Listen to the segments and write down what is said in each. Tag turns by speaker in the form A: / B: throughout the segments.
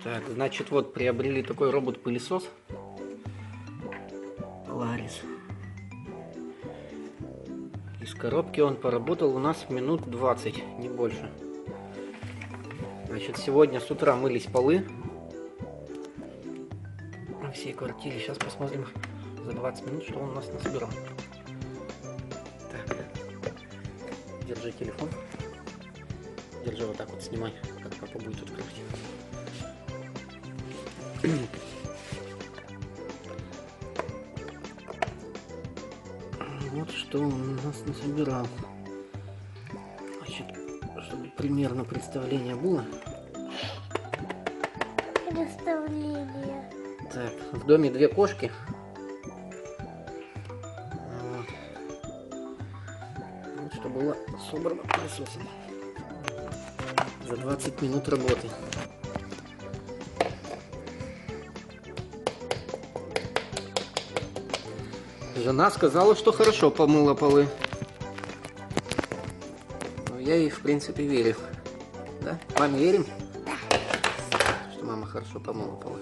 A: Так, значит, вот приобрели такой робот-пылесос Polaris. Из коробки он поработал у нас минут 20, не больше. Значит, сегодня с утра мылись полы во всей квартире. Сейчас посмотрим за 20 минут, что он у нас насобирал. Так, держи телефон. Держи вот так вот, снимай, как папа будет тут крутить. Вот что он у нас насобирал. Значит, чтобы примерно представление было.
B: Представление.
A: Так, в доме 2 кошки. Вот что было собрано пылесосом за 20 минут работы. Жена сказала, что хорошо помыла полы. Но я ей, в принципе, верю. Да? Маме верим?
B: Да.
A: Что мама хорошо помыла полы.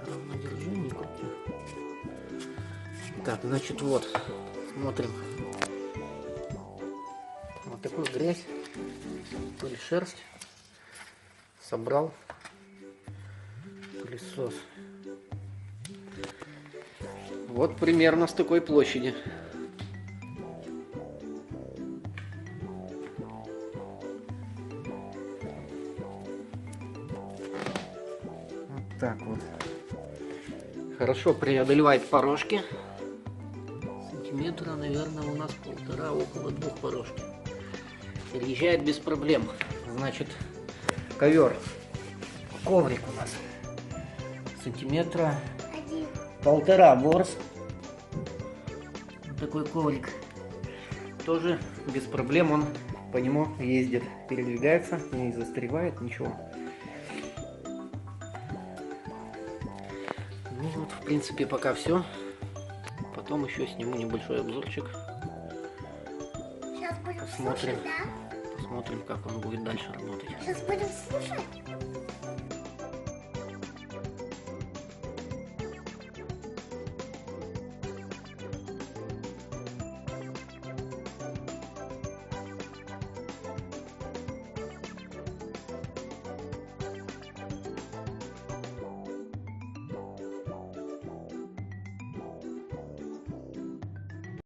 A: Ровно держи, не крути. Так, значит, вот. Смотрим. Вот такую грязь. Пыль, шерсть собрал пылесос. Вот примерно с такой площади. Вот так вот. Хорошо преодолевает порожки. Сантиметра, наверное, у нас 1,5, около 2 порожки. Переезжает без проблем. Значит, ковер, коврик у нас сантиметра 1,5 ворс. Вот такой коврик. Тоже без проблем он по нему ездит, передвигается, не застревает, ничего. Ну вот, в принципе, пока все. Потом еще сниму небольшой обзорчик.
B: Сейчас будем
A: Посмотрим.
B: слушать, да?
A: Посмотрим, как он будет дальше работать.
B: Сейчас будем слушать.